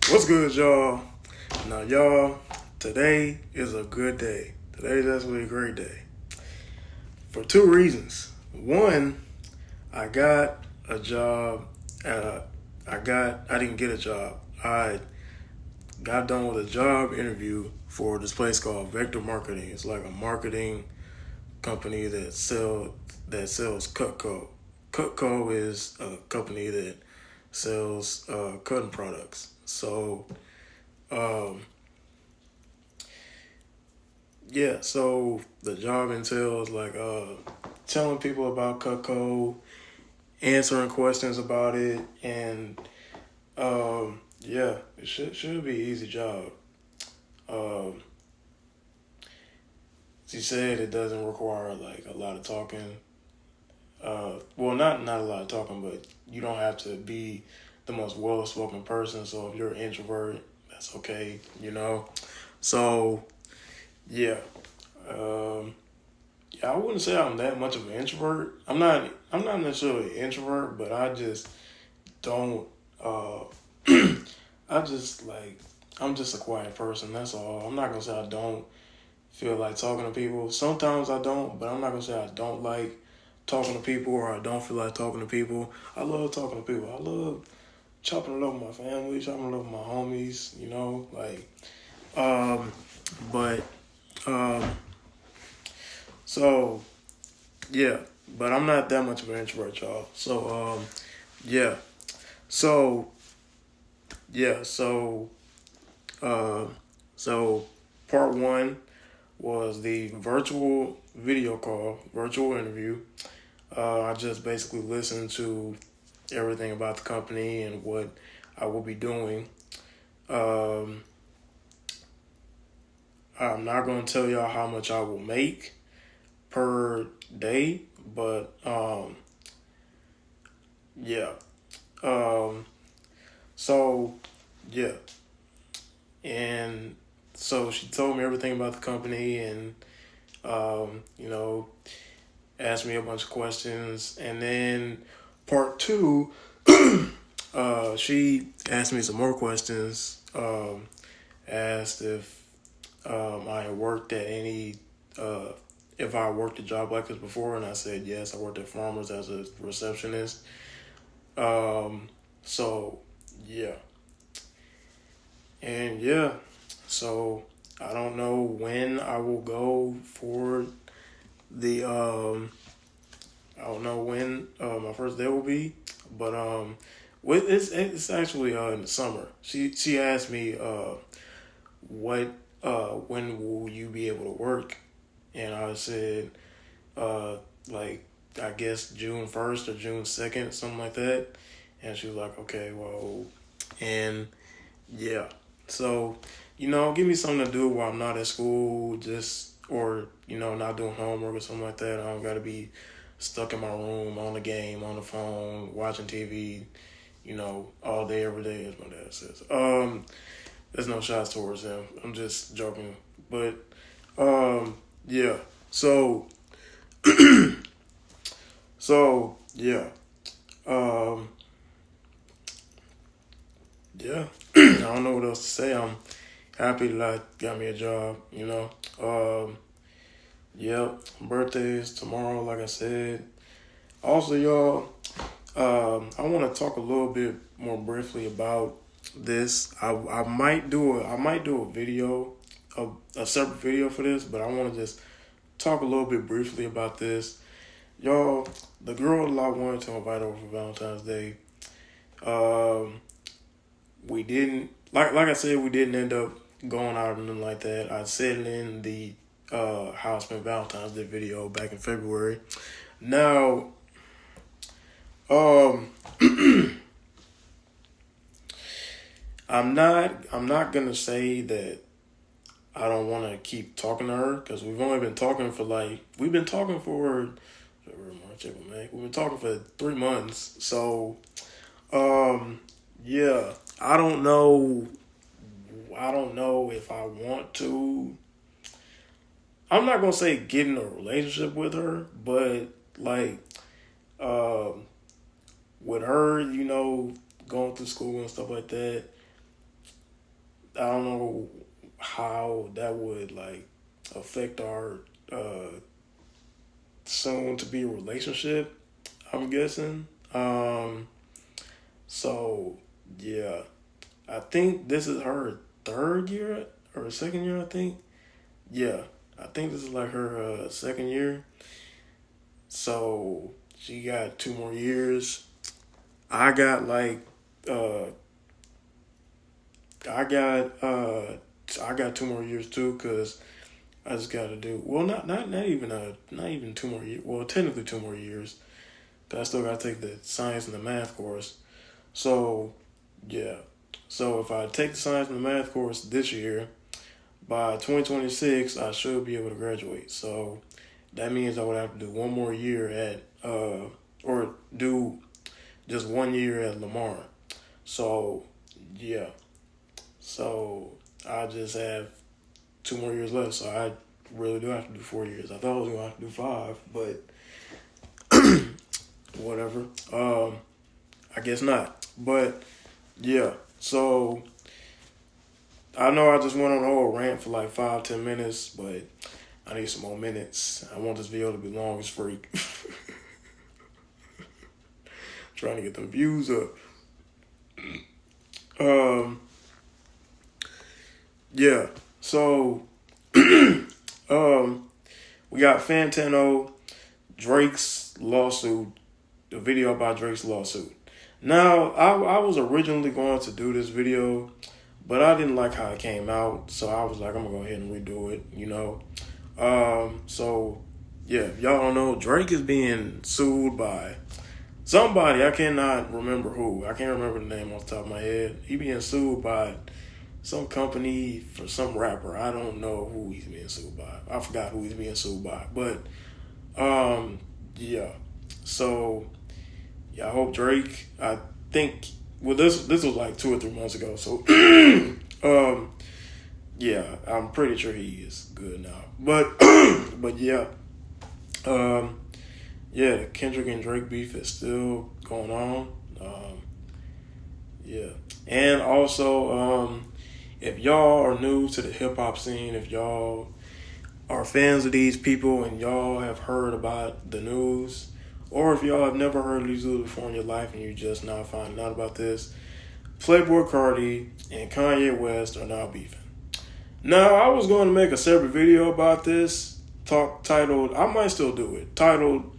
What's good, y'all? Now, y'all, today is a good day. Today is actually a great day for two reasons. One, I got a job. Uh, I didn't get a job. I got done with a job interview for this place called Vector Marketing. It's like a marketing company that sells Cutco. Cutco is a company that sells cutting products. Um, so the job entails like telling people about Cutco, answering questions about it, and it should be an easy job. Um, she said it doesn't require like a lot of talking. Not a lot of talking, but you don't have to be the most well spoken person. So if you're an introvert, that's okay, you know. So yeah, um, yeah, I wouldn't say I'm that much of an introvert. I'm not necessarily an introvert, but I just don't. Uh, I just like. I'm just a quiet person. That's all. I'm not gonna say I don't feel like talking to people. Sometimes I don't, but I'm not gonna say I don't like talking to people or I don't feel like talking to people. I love talking to people. I love chopping it up with my family, chopping it up with my homies. You know, like. Um, but um, so yeah, but I'm not that much of an introvert, y'all. Yeah. So yeah, so uh, so part one was the virtual interview. I just basically listened to everything about the company and what I will be doing. Um, I'm not going to tell y'all how much I will make per day, but yeah. Um, so yeah, and so she told me everything about the company and you know, asked me a bunch of questions. And then part two, she asked me some more questions. Asked I had worked at any, uh, if I worked a job like this before, and I said yes. I worked at Farmers as a receptionist. Um, so yeah, and yeah, so I don't know when I will go for the I don't know when my first day will be, but it's actually in the summer. She asked me what when will you be able to work, and I said uh like I guess June 1st or June 2nd, something like that, and she was like, okay, well, and yeah, so give me something to do while I'm not at school, just or not doing homework or something like that. I don't got to be stuck in my room on the game, on the phone, watching TV, all day, every day, as my dad says. There's no shots towards him. I'm just joking. But, yeah. So, yeah. Um, yeah. I don't know what else to say. I'm happy that I got me a job. Yep. Birthday is tomorrow, like I said. Also, y'all, I want to talk a little bit more briefly about this. I might do a video, a separate video for this, but I want to just talk a little bit briefly about this. Y'all, the girl that I wanted to invite over for Valentine's Day, um, we didn't like I said, we didn't end up going out or nothing like that. I said it in the How I Spent Valentine's Day video back in February. Now, um, I'm not gonna say that I don't want to keep talking to her because we've been talking for February, March, April, May. We've been talking for 3 months. So yeah, I don't know if I want to. I'm not gonna say get in a relationship with her, but like um with her, going through school and stuff like that. don't know how that would like affect our soon to be relationship. I'm guessing. So yeah, I think this is her third year or second year. I think. Yeah, I think this is like her second year. So she got 2 more years. I got like uh I got uh I got 2 more years too because I just got to do well. Not even 2 more years. Well, technically 2 more years. 'Cause I still got to take the science and the math course. So yeah. So if I take the science and the math course this year, by 2026 I should be able to graduate. So that means I would have to do 1 more year at or do just 1 year at Lamar. So yeah. So I just have 2 more years left. So I really do have to do 4 years. I thought I was gonna have to do 5, but whatever. I guess not. But yeah. So I know I just went on a whole rant for like 5-10 minutes, but I need some more minutes. I want this video to be long as freak. Trying to get them views up. Yeah. So we got Fantano, Drake's lawsuit, the video about Drake's lawsuit. Now, I was originally going to do this video, but I didn't like how it came out, so I was like, I'm gonna go ahead and redo it, you know. So yeah, if y'all don't know, Drake is being sued by somebody. I cannot remember who. I can't remember the name off the top of my head. He being sued by some company for some rapper. I don't know who he's being sued by. I forgot who he's being sued by. But yeah. So yeah, I hope Drake. I think this was like 2 or 3 months ago. So yeah, I'm pretty sure he is good now. But but yeah. Yeah, the Kendrick and Drake beef is still going on. Yeah. And also, if y'all are new to the hip hop scene, if y'all are fans of these people and y'all have heard about the news, or if y'all have never heard of these dudes before in your life and you're just now finding out about this, Playboi Carti and Kanye West are now beefing. Now, I was going to make a separate video about this, titled, I might still do it, titled,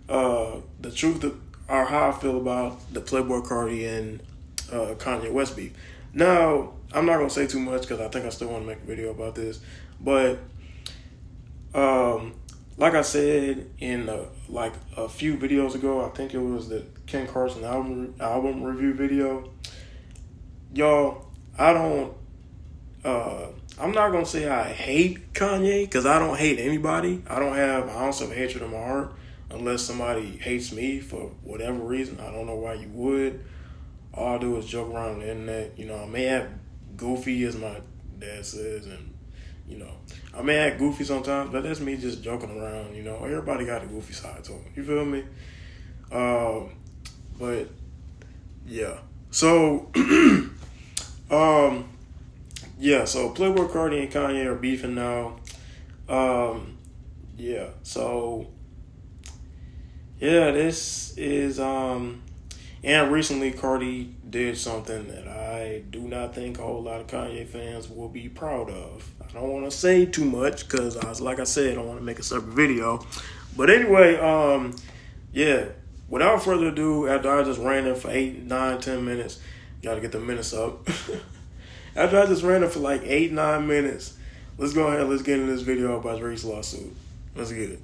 The Truth of, or How I Feel About the Playboi Carti and Kanye West beef. Now, I'm not going to say too much because I think I still want to make a video about this, but like I said in like a few videos ago, I think it was the Ken Carson album review video. Y'all, I'm not gonna say I hate Kanye because I don't hate anybody. I don't have an ounce of hatred in my heart unless somebody hates me for whatever reason. I don't know why you would. All I do is joke around on the internet. You know, I may act goofy, as my dad says, and you know, I may act goofy sometimes, but that's me just joking around. You know, everybody got a goofy side to them. You feel me? But yeah. So, yeah. So Playboi Carti and Kanye are beefing now. Yeah. So, yeah, this is and recently Carti did something that I do not think a whole lot of Kanye fans will be proud of. I don't want to say too much because, like I said, I want to make a separate video. But anyway, yeah, without further ado, after I just ran it for 8, 9, 10 minutes, got to get the minutes up. After I just ran it for like 8, 9 minutes, let's go ahead, let's get into this video about Drake's lawsuit. Let's get it.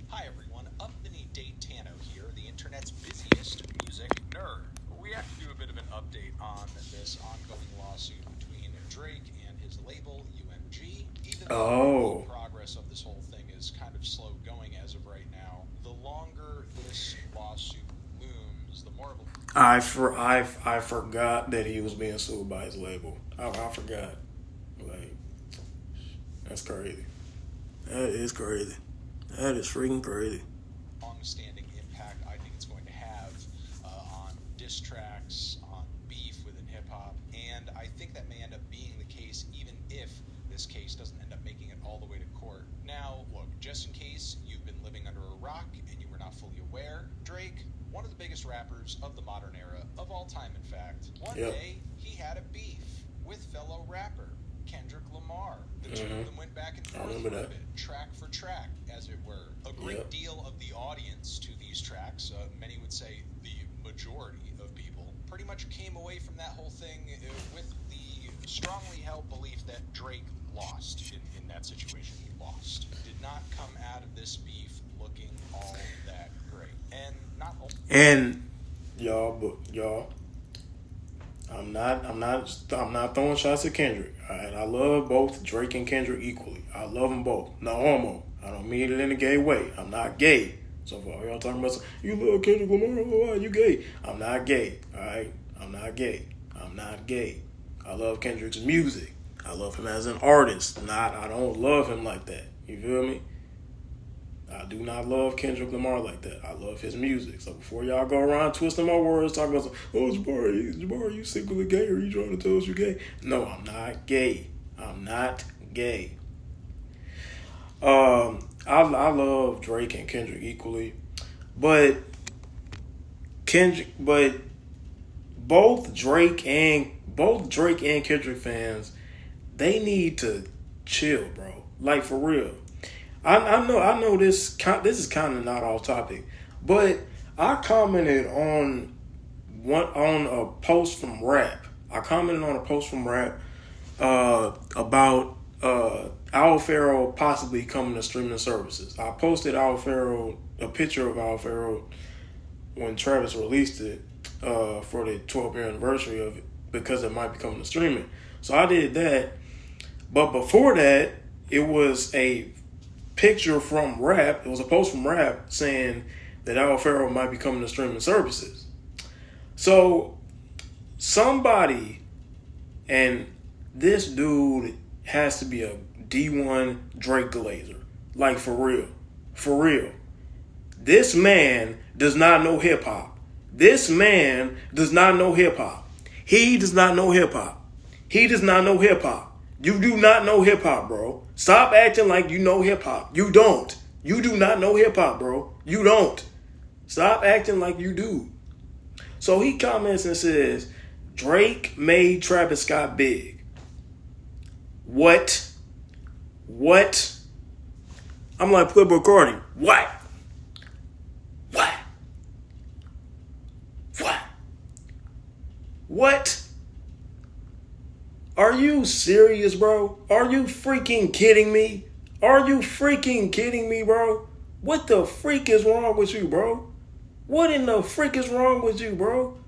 Hi everyone, Fantano here, the internet's busiest music nerd. We have to do a bit of an update on this ongoing lawsuit between Drake and his label, UMG. Even though the progress of this whole thing is kind of slow going as of right now, the longer this lawsuit looms, the more of a... I forgot that he was being sued by his label. I forgot. Like, that's crazy. That is crazy. That is freaking crazy. Long-standing impact I think it's going to have on diss tracks, on beef within hip-hop, and I think that may this case doesn't end up making it all the way to court. Now, look, just in case you've been living under a rock and you were not fully aware, Drake, one of the biggest rappers of the modern era, of all time in fact, one day he had a beef with fellow rapper Kendrick Lamar. The two of them went back and forth for a bit, track for track, as it were. A great deal of the audience to these tracks, many would say the majority of people, pretty much came away from that whole thing with the strongly held belief that Drake lost in that situation. He lost. Did not come out of this beef looking all that great. And not only... And y'all, I'm not throwing shots at Kendrick. And I love both Drake and Kendrick equally. I love them both. No homo. I don't mean it in a gay way. I'm not gay. So for all y'all talking about, you love Kendrick Lamar, you gay. I'm not gay. All right? I'm not gay. I'm not gay. I love Kendrick's music. I love him as an artist. I don't love him like that. You feel me? I do not love Kendrick Lamar like that. I love his music. So before y'all go around twisting my words, talking about, Jabari, you secretly gay, or you trying to tell us you gay? No, I'm not gay. I'm not gay. I love Drake and Kendrick equally, but both Drake and Kendrick fans, they need to chill, bro. Like, for real. I know this is kind of not off topic, but I commented on a post from Rap. About Al Farrow possibly coming to streaming services. I posted a picture of Al Farrow when Travis released it for the 12th year anniversary of it, because it might be coming to streaming. So I did that, but before that, it was a picture from Rap. It was a post from Rap saying that Al Farrow might be coming to streaming services. So somebody, and this dude has to be a D1 Drake Glazer. Like, for real. For real. This man does not know hip hop. This man does not know hip hop. He does not know hip hop. He does not know hip hop. You do not know hip hop, bro. Stop acting like you know hip hop. You don't. You do not know hip hop, bro. You don't. Stop acting like you do. So he comments and says, Drake made Travis Scott big. What? I'm like, Playboy Cardi. What? Are you serious, bro? Are you freaking kidding me? Are you freaking kidding me, bro? What the freak is wrong with you, bro? What in the freak is wrong with you, bro?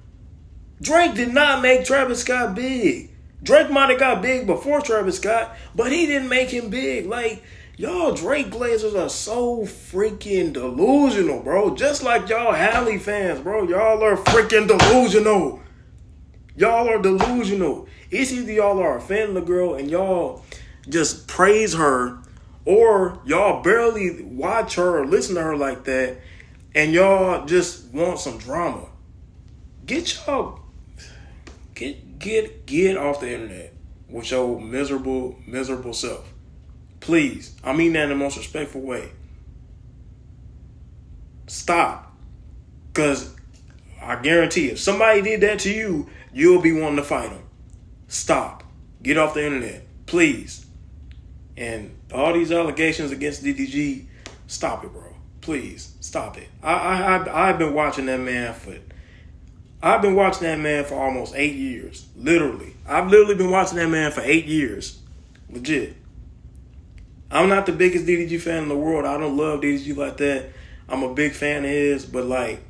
Drake did not make Travis Scott big. Drake might have got big before Travis Scott, but he didn't make him big. Like, y'all Drake Glazers are so freaking delusional, bro. Just like y'all Halle fans, bro. Y'all are freaking delusional. Y'all are delusional. It's either y'all are a fan of the girl and y'all just praise her, or y'all barely watch her or listen to her like that, and y'all just want some drama. Get off the internet with your miserable self. Please. I mean that in the most respectful way. Stop. Because I guarantee if somebody did that to you, you'll be wanting to fight them. Stop. Get off the internet. Please. And all these allegations against DDG, stop it, bro. Please. Stop it. I've been watching that man for almost 8 years. Literally. I've literally been watching that man for 8 years. Legit. I'm not the biggest DDG fan in the world. I don't love DDG like that. I'm a big fan of his, but like,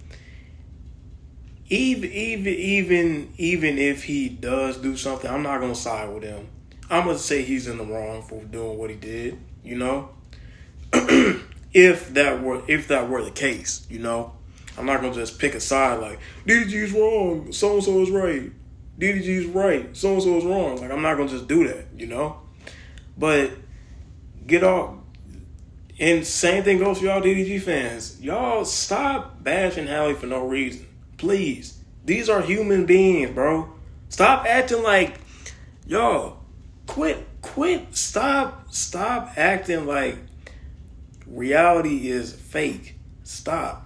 even if he does do something, I'm not gonna side with him. I'm gonna say he's in the wrong for doing what he did, you know? if that were the case, you know? I'm not gonna just pick a side like DDG's wrong, so and so is right. DDG's right, so and so is wrong. Like, I'm not gonna just do that, you know? But get off. And same thing goes for y'all DDG fans. Y'all stop bashing Halle for no reason. Please. These are human beings, bro. Stop acting like, y'all, quit Stop acting like reality is fake. Stop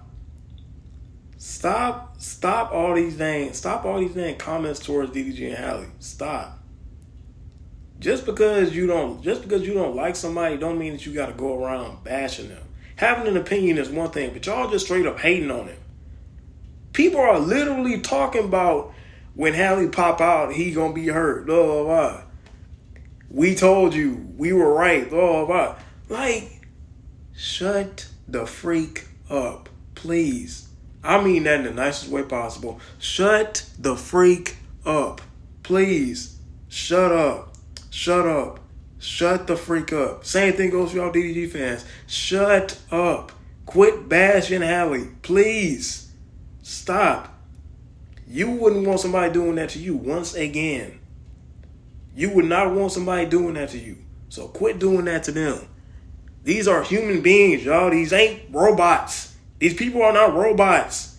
all these dang comments towards DDG and Halle. Stop. Just because you don't like somebody don't mean that you gotta go around bashing them. Having an opinion is one thing, but y'all just straight up hating on him. People are literally talking about when Halle pop out, he gonna be hurt. Blah blah blah. We told you, we were right. Blah blah blah. Like, shut the freak up, please. I mean that in the nicest way possible. Shut the freak up, please. Shut up. Shut up. Shut the freak up. Same thing goes for y'all DDG fans. Shut up. Quit bashing Halle, please. Stop. You wouldn't want somebody doing that to you once again. You would not want somebody doing that to you. So quit doing that to them. These are human beings, y'all. These ain't robots. These people are not robots.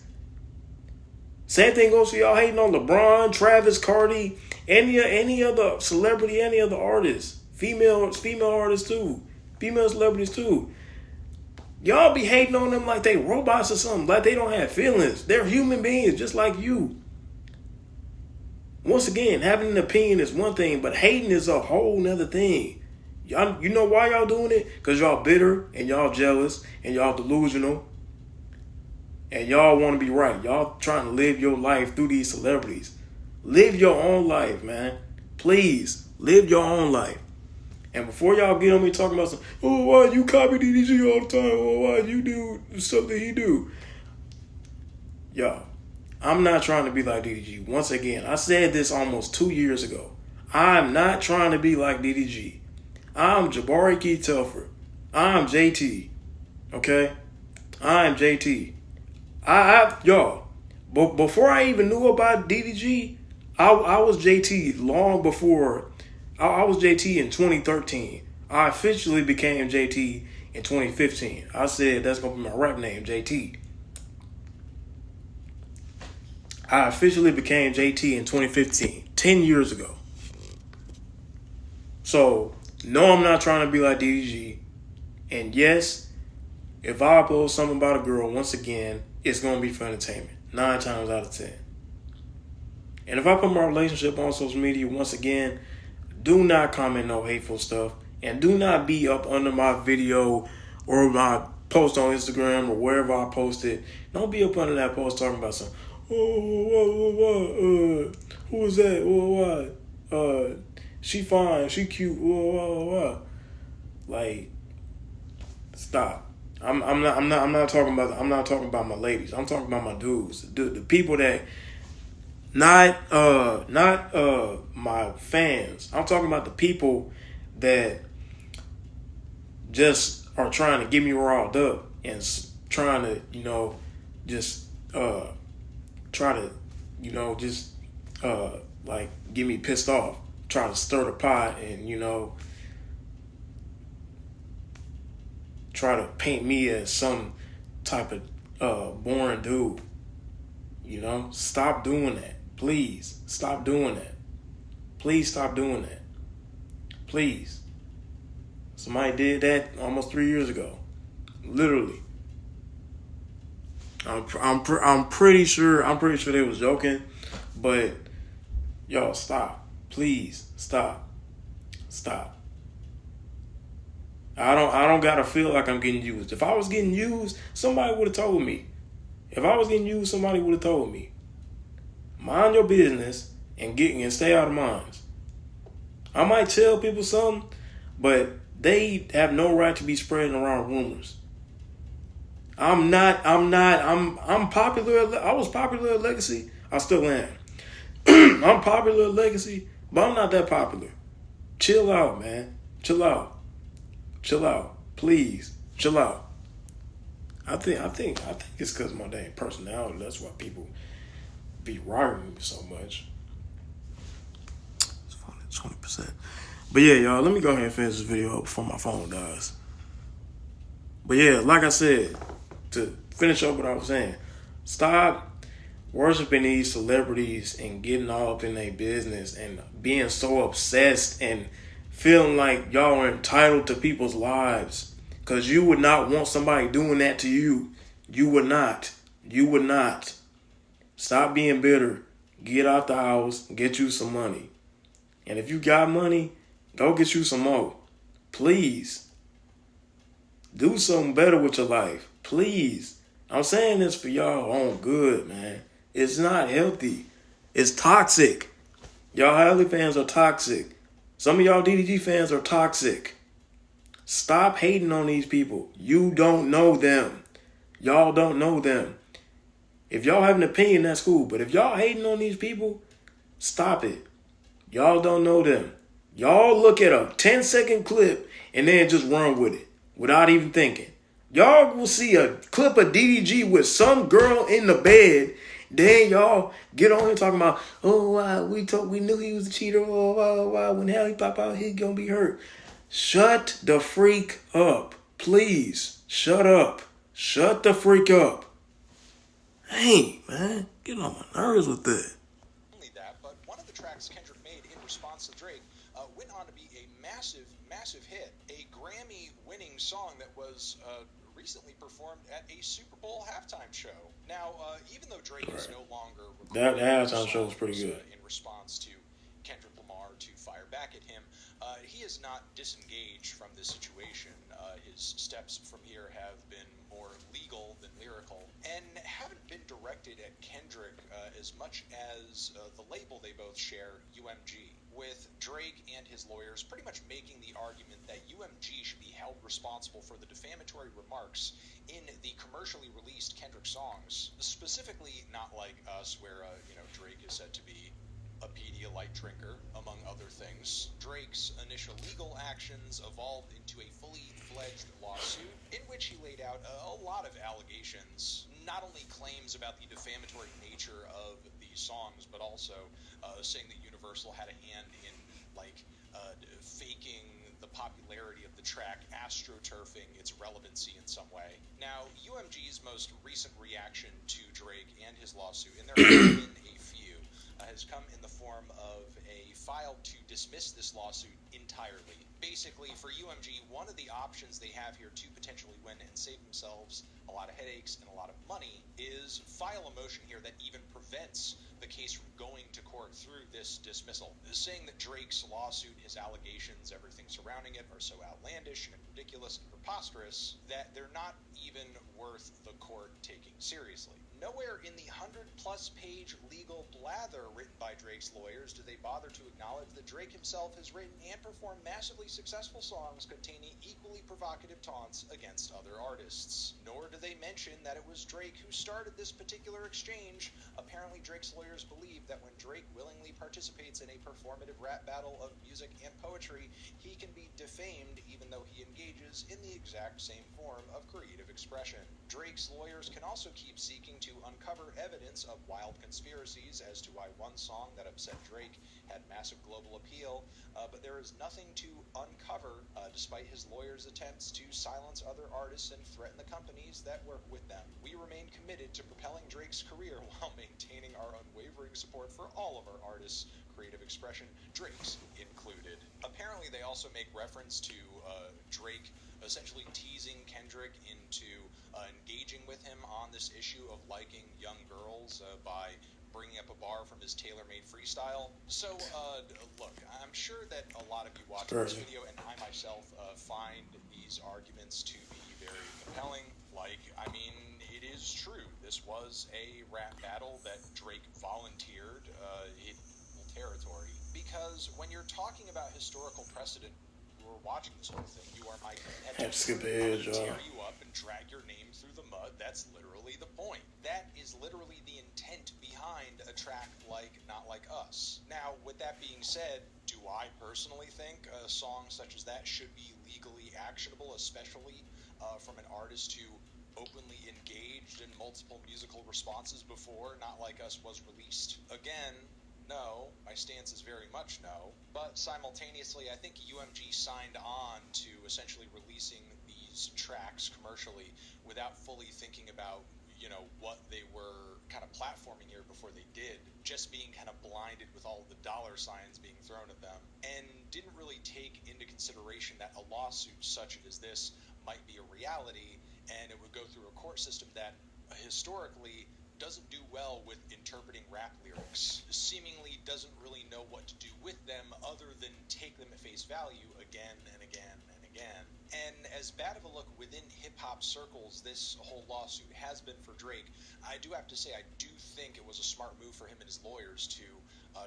Same thing goes for y'all hating on LeBron, Travis, Cardi, any other celebrity, any other artist. Female artists too. Female celebrities too. Y'all be hating on them like they robots or something, like they don't have feelings. They're human beings just like you. Once again, having an opinion is one thing, but hating is a whole nother thing. Y'all, you know why y'all doing it? Because y'all bitter and y'all jealous and y'all delusional. And y'all want to be right. Y'all trying to live your life through these celebrities. Live your own life, man. Please, live your own life. And before y'all get on me talking about why you copy DDG all the time? Why you do stuff that he do? Y'all, I'm not trying to be like DDG. Once again, I said this almost 2 years ago. I'm not trying to be like DDG. I'm Jabari Keith Telford. I'm JT. Okay? I'm JT. Y'all, before I even knew about DDG, I was JT long before. I was JT in 2013. I officially became JT in 2015. I said that's going to be my rap name, JT. I officially became JT in 2015, 10 years ago. So, no, I'm not trying to be like DDG. And yes, if I upload something about a girl, once again, it's going to be for entertainment. 9 times out of 10. And if I put my relationship on social media, once again, do not comment no hateful stuff. And do not be up under my video or my post on Instagram or wherever I post it. Don't be up under that post talking about something. Who is that? She fine, she cute. Like, stop. I'm not talking about my ladies. I'm talking about my dudes, the people that not my fans. I'm talking about the people that just are trying to get me riled up and trying to, just try to, like get me pissed off, try to stir the pot and, try to paint me as some type of boring dude. Stop doing that. Please stop doing that. Please stop doing that. Please. Somebody did that almost 3 years ago. Literally. I'm pretty sure they was joking, but y'all stop. Please stop. Stop. I don't gotta feel like I'm getting used. If I was getting used, somebody would have told me. If I was getting used, somebody would have told me. Mind your business and stay out of mine. I might tell people something, but they have no right to be spreading around rumors. I'm popular. I was popular at Legacy. I still am. I'm popular at Legacy, but I'm not that popular. Chill out, man. Chill out. Please, chill out. I think it's because of my dang personality. That's why people be riding me so much. It's funny, 20%. But yeah, y'all, let me go ahead and finish this video up before my phone dies. But yeah, like I said, to finish up what I was saying, stop worshiping these celebrities and getting all up in their business and being so obsessed and feeling like y'all are entitled to people's lives. Because you would not want somebody doing that to you. You would not. You would not. Stop being bitter. Get out the house. Get you some money. And if you got money, go get you some more. Please. Do something better with your life. Please. I'm saying this for y'all own good, man. It's not healthy. It's toxic. Y'all Halle fans are toxic. Some of y'all DDG fans are toxic. Stop hating on these people. You don't know them. Y'all don't know them. If y'all have an opinion, that's cool. But if y'all hating on these people, stop it. Y'all don't know them. Y'all look at a 10-second clip and then just run with it without even thinking. Y'all will see a clip of DDG with some girl in the bed. Then y'all get on here talking about, oh, we knew he was a cheater. Oh, when hell he pop out, he gonna be hurt. Shut the freak up. Please. Shut up. Shut the freak up. Hey, man. Get on my nerves with that. Only that, but one of the tracks Kendrick made in response to Drake went on to be a massive, massive hit. A Grammy-winning song that was recently performed at a Super Bowl halftime show. Now, even though Drake is no longer that halftime show was pretty good in response to Kendrick Lamar to fire back at him, he is not disengaged from this situation. His steps from here have been more legal than lyrical, and haven't been directed at Kendrick as much as the label they both share, UMG, with Drake and his lawyers pretty much making the argument that UMG should be held responsible for the defamatory remarks in the commercially released Kendrick songs, specifically Not Like Us, where Drake is said to be a Pedialyte drinker, among other things. Drake's initial legal actions evolved into a fully fledged lawsuit in which he laid out a lot of allegations, not only claims about the defamatory nature of these songs, but also saying that Universal had a hand in faking the popularity of the track, astroturfing its relevancy in some way. Now, UMG's most recent reaction to Drake and his lawsuit, and there have been a few, has come in the form of a file to dismiss this lawsuit entirely. Basically, for UMG, one of the options they have here to potentially win and save themselves a lot of headaches and a lot of money is file a motion here that even prevents the case from going to court through this dismissal, saying that Drake's lawsuit, his allegations, everything surrounding it are so outlandish and ridiculous and preposterous that they're not even worth the court taking seriously. Nowhere in the 100-plus page legal blather written by Drake's lawyers do they bother to acknowledge that Drake himself has written and performed massively successful songs containing equally provocative taunts against other artists. Nor do they mention that it was Drake who started this particular exchange. Apparently, Drake's lawyers believe that when Drake willingly participates in a performative rap battle of music and poetry, he can be defamed even though he engages in the exact same form of creative expression. Drake's lawyers can also keep seeking to uncover evidence of wild conspiracies as to why one song that upset Drake had massive global appeal, but there is nothing to uncover despite his lawyers' attempts to silence other artists and threaten the companies that work with them. We remain committed to propelling Drake's career while maintaining our unwavering support for all of our artists' creative expression, Drake's included. Apparently, they also make reference to Drake essentially teasing Kendrick into engaging with him on this issue of liking young girls by bringing up a bar from his tailor-made freestyle. So, look, I'm sure that a lot of you watching this video, and I myself, find these arguments to be very compelling. It is true. This was a rap battle that Drake volunteered in territory. Because when you're talking about historical precedent, we're watching this whole thing, you are my competitor. Tear you up and drag your name through the mud. That's literally the point. That is literally the intent behind a track like Not Like Us. Now, with that being said, do I personally think a song such as that should be legally actionable, especially from an artist who openly engaged in multiple musical responses before Not Like Us was released? Again, no. My stance is very much no. But simultaneously, I think UMG signed on to essentially releasing these tracks commercially without fully thinking about, what they were kind of platforming here before they did, just being kind of blinded with all the dollar signs being thrown at them. And didn't really take into consideration that a lawsuit such as this might be a reality, and it would go through a court system that historically doesn't do well with interpreting rap lyrics, seemingly doesn't really know what to do with them other than take them at face value again and again and again. And as bad of a look within hip-hop circles this whole lawsuit has been for Drake, I do have to say I do think it was a smart move for him and his lawyers to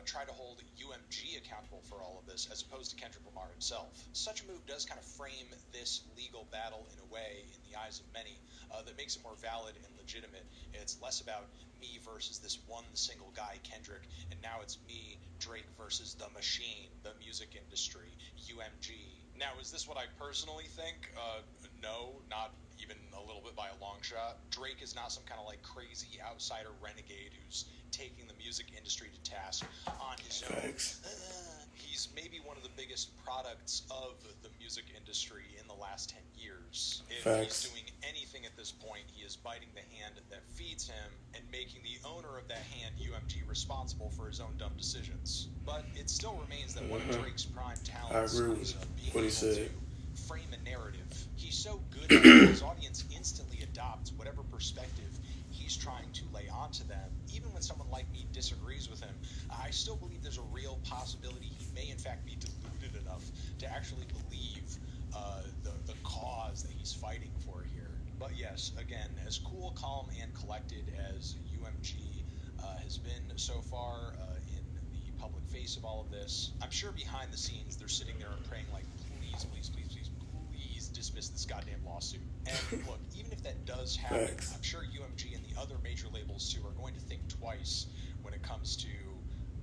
try to hold UMG accountable for all of this as opposed to Kendrick Lamar himself. Such a move does kind of frame this legal battle in a way, in the eyes of many, that makes it more valid and legitimate. It's less about me versus this one single guy, Kendrick, and now it's me, Drake, versus the machine, the music industry, UMG. Now, is this what I personally think? No, not even a little bit by a long shot. Drake is not some kind of like crazy outsider renegade who's taking the music industry to task on his own. He's maybe one of the biggest products of the music industry in the last 10 years. If he's doing anything at this point, he is biting the hand that feeds him and making the owner of that hand, UMG, responsible for his own dumb decisions. But it still remains that one of Drake's prime talents is being able to frame a narrative. He's so good at it, his audience instantly adopts whatever perspective he's trying to lay onto them. Even when someone like me disagrees with him, I still believe there's a real possibility he may in fact be deluded enough to actually believe the cause that he's fighting for here. But yes, again, as cool, calm, and collected as UMG has been so far in the public face of all of this, I'm sure behind the scenes they're sitting there and praying like, please, please, please, please, please dismiss this goddamn lawsuit. And look, even if that does happen, I'm sure UMG and the other major labels too are going to think twice when it comes to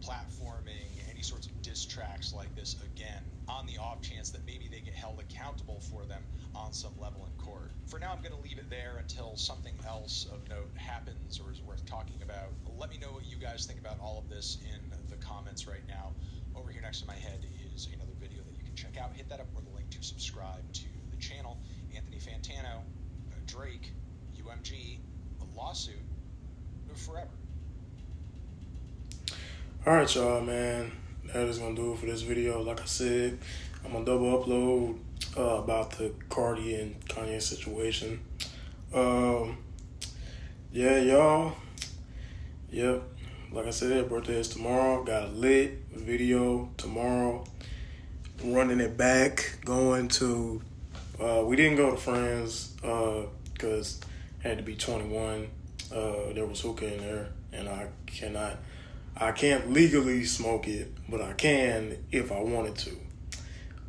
platforming any sorts of diss tracks like this again, on the off chance that maybe they get held accountable for them on some level in court. For now, I'm going to leave it there until something else of note happens or is worth talking about. Let me know what you guys think about all of this in the comments right now. Over here next to my head is another video that you can check out. Hit that up with a link to subscribe to the channel. Anthony Fantano, Drake, UMG, a lawsuit, forever. Alright, y'all, man. That is going to do it for this video. Like I said, I'm going to double upload about the Cardi and Kanye situation. Yeah, y'all. Yep. Like I said, birthday is tomorrow. Got a lit video tomorrow. Running it back. Going to... we didn't go to Friends because had to be 21. There was hookah in there, and I can't legally smoke it, but I can if I wanted to.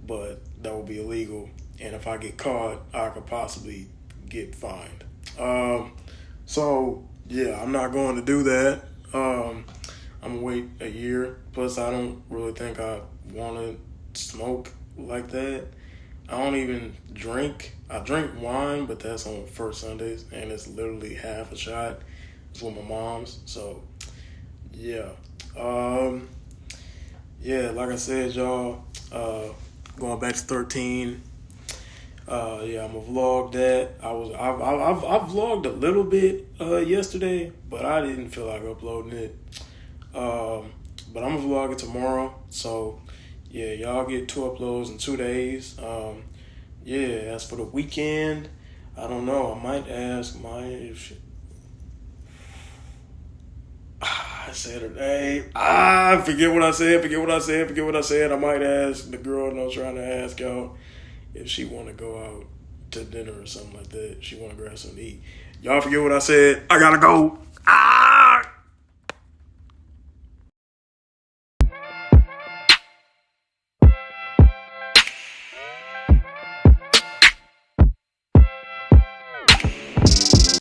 But that would be illegal, and if I get caught, I could possibly get fined. So yeah, I'm not going to do that. I'm gonna wait a year. Plus, I don't really think I want to smoke like that. I don't even drink. I drink wine, but that's on first Sundays, and it's literally half a shot. It's with my mom's, so yeah. Yeah, like I said, y'all, going back to 13. Yeah, I'm gonna vlog that. I vlogged a little bit yesterday, but I didn't feel like uploading it. But I'm gonna vlog it tomorrow. So yeah, y'all get 2 uploads in 2 days. Yeah, as for the weekend, I don't know. I might ask my Saturday. Forget what I said. I might ask the girl that I was trying to ask y'all if she want to go out to dinner or something like that. She want to grab something to eat. Y'all forget what I said. I gotta go.